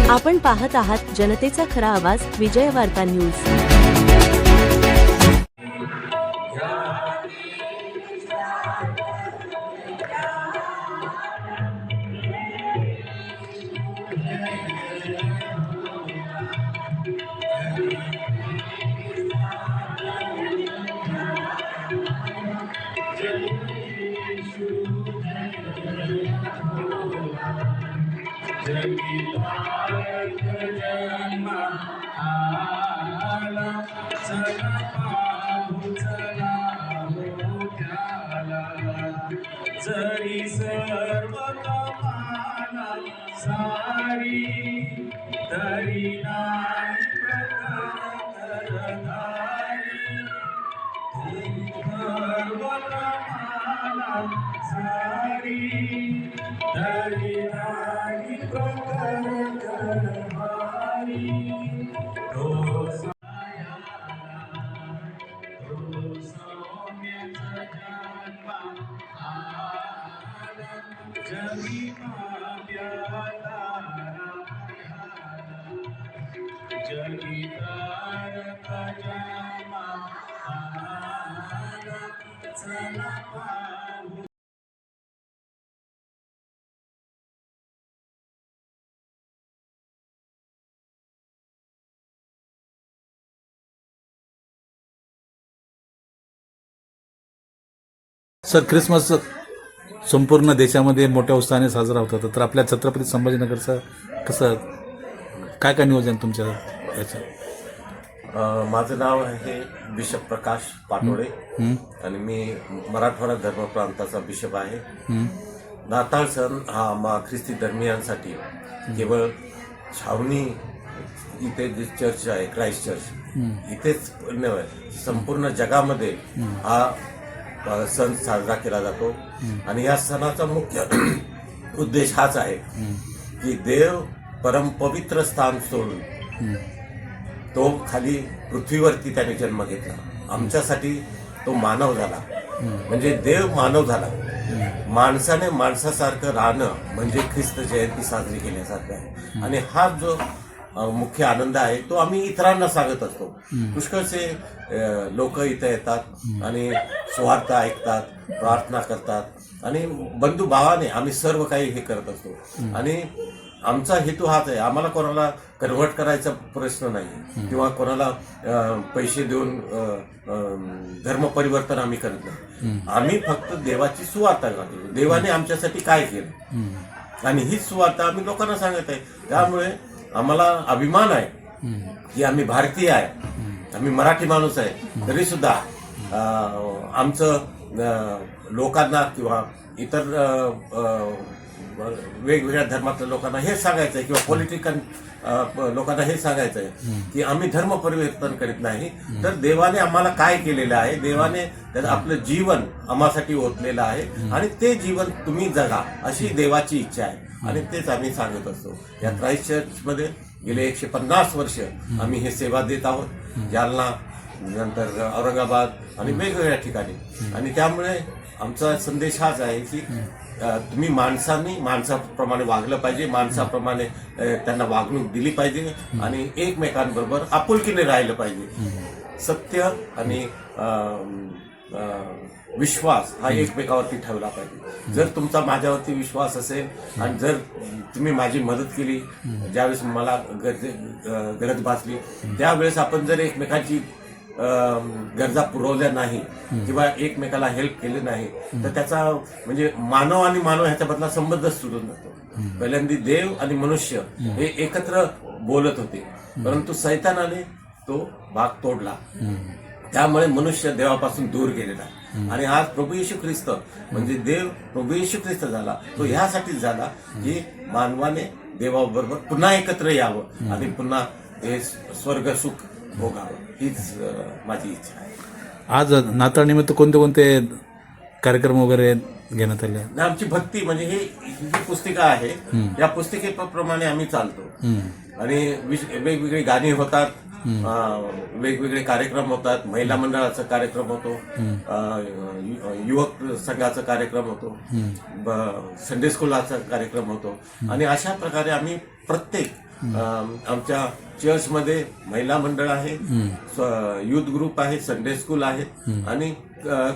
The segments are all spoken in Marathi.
आपण पाहत आहात जनतेचा खरा आवाज विजय वार्ता न्यूज। जरी सर्व कमाना सारी तरी नाही प्रकरधारी सर्व कमाना सारी तरी नाही प्रकरधारी तो जगी जगी तारका जन्मा चला पाहू। सर, क्रिसमस संपूर्ण देशामध्ये मोठ्या उत्साहाने साजरा होता, तर आपल्या छत्रपती संभाजीनगरचं कसं काय काय नियोजन तुमच्या याचं? माझं नाव आहे बिशप प्रकाश पाटोळे आणि मी मराठवाडा धर्म प्रांताचा बिशप आहे। नाताळ सण हा ख्रिस्ती धर्मियांसाठी केवळ छावणी इथे जे चर्च आहे क्राइस्ट चर्च इथेच नव्हे, संपूर्ण जगामध्ये हा सण साजरा केला जातो। आणि या सणाचा मुख्य उद्देश हाच आहे की देव परमपवित्र स्थान सोडून तो खाली पृथ्वीवरती त्याने जन्म घेतला, आमच्यासाठी तो मानव झाला, म्हणजे देव मानव झाला। माणसाने माणसासारखं राहणं म्हणजे ख्रिस्त जयंती साजरी केल्यासारखं आहे। आणि हा जो मुख्य आनंद आहे तो आम्ही इतरांना सांगत असतो। पुष्कळसे लोक इथे येतात आणि सुवार्ता ऐकतात, प्रार्थना करतात आणि बंधुभावाने आम्ही सर्व काही हे करत असतो। आणि आमचा हेतू हाच आहे, आम्हाला कोणाला कन्व्हर्ट करायचा प्रश्न नाही किंवा कोणाला पैसे देऊन धर्म परिवर्तन आम्ही करत नाही। आम्ही फक्त देवाची सुवार्ता करतो, देवाने आमच्यासाठी काय केलं आणि हीच सुवार्ता आम्ही लोकांना सांगत आहे। त्यामुळे आम्हाला अभिमान आहे की आम्ही भारतीय आहे, आम्ही मराठी माणूस आहे, तरी सुद्धा आमचं लोकांना किंवा इतर वेगवेगळ्या धर्मातल्या लोकांना हे सांगायचं आहे किंवा पॉलिटिकल लोकांना हे सांगायचं आहे की आम्ही धर्म परिवर्तन करीत नाही, तर देवाने आम्हाला काय केलेलं आहे, देवाने आपलं जीवन आम्हासाठी ओतलेलं आहे आणि ते जीवन तुम्ही जगा अशी देवाची इच्छा आहे आणि तेच आम्ही सांगत असतो। या क्राइस्ट चर्चमध्ये गेले 150 वर्ष आम्ही हे सेवा देत आहोत, जालना नंतर औरंगाबाद आणि वेगवेगळ्या ठिकाणी। आणि त्यामुळे आमचा संदेश हाच आहे की तुम्ही माणसाप्रमाणे वागलं पाहिजे, माणसाप्रमाणे त्यांना वागणूक दिली पाहिजे आणि एकमेकांबरोबर आपुलकीने राहिलं पाहिजे। सत्य आणि विश्वास हा एकमेकावरती ठेवला पाहिजे। जर तुमचा माझ्यावरती विश्वास असेल आणि जर तुम्ही माझी मदत केली ज्यावेळेस मला गरज भासली, त्यावेळेस आपण जर एकमेकांची गरजा पुरवल्या नाही किंवा एकमेकाला हेल्प केले नाही, तर त्याचा म्हणजे मानव आणि मानव ह्याच्यामधला संबंधच सुटून जातो। पहिल्यांदा देव आणि मनुष्य हे एकत्र बोलत होते, परंतु सैतानाने तो भाग तोडला, त्यामुळे मनुष्य देवापासून दूर गेलेला आहे। आणि आज प्रभू येशू ख्रिस्त म्हणजे देव प्रभू येशू ख्रिस्त झाला, तो ह्यासाठीच झाला की मानवाने देवाबरोबर पुन्हा एकत्र यावं आणि पुन्हा हे स्वर्ग सुख भोगावं, हीच माझी इच्छा आहे। आज नाताळ निमित्त कोणते कोणते कार्यक्रम वगैरे घेण्यात आले? आमची भक्ती म्हणजे ही पुस्तिका आहे, या पुस्तिकेप्रमाणे आम्ही चालतो आणि वेगवेगळी गाणी होतात, वेगवेगळे कार्यक्रम होतात, महिला मंडळाचा कार्यक्रम होतो, युवक संघाचा कार्यक्रम होतो, संडे स्कूलचा कार्यक्रम होतो आणि अशा प्रकारे आम्ही प्रत्येक आमच्या चर्चमध्ये महिला मंडळ आहे, युथ ग्रुप आहे, संडे स्कूल आहे आणि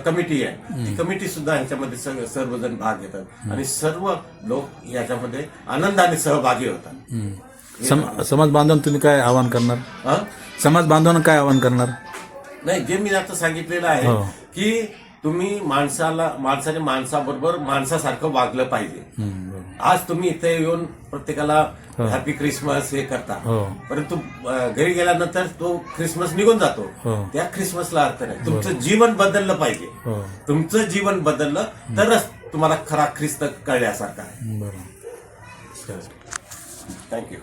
कमिटी आहे. ती कमिटी सुद्धा ह्याच्यामध्ये सर्वजण भाग घेतात आणि सर्व लोक याच्यामध्ये आनंदाने सहभागी होतात. समाज बांधवांना तुम्ही काय आवाहन करणार? हा? समाज बांधवांना काय आवाहन करणार? नाही, जे मी आता सांगितलेलं आहे हो. की तुम्ही माणसाने माणसाबरोबर माणसासारखं वागलं पाहिजे. आज तुम्ही इथे येऊन प्रत्येकाला हॅपी क्रिसमस हे करता, हो. परंतु घरी गेल्यानंतर तो क्रिसमस निघून जातो. हो. त्या क्रिसमसला अर्थ नाही. तुमचं जीवन बदललं पाहिजे. हो. तुमचं जीवन बदललं तरच तुम्हाला खरा ख्रिस्त कळल्यासारखा आहे. बरोबर. थँक्यू.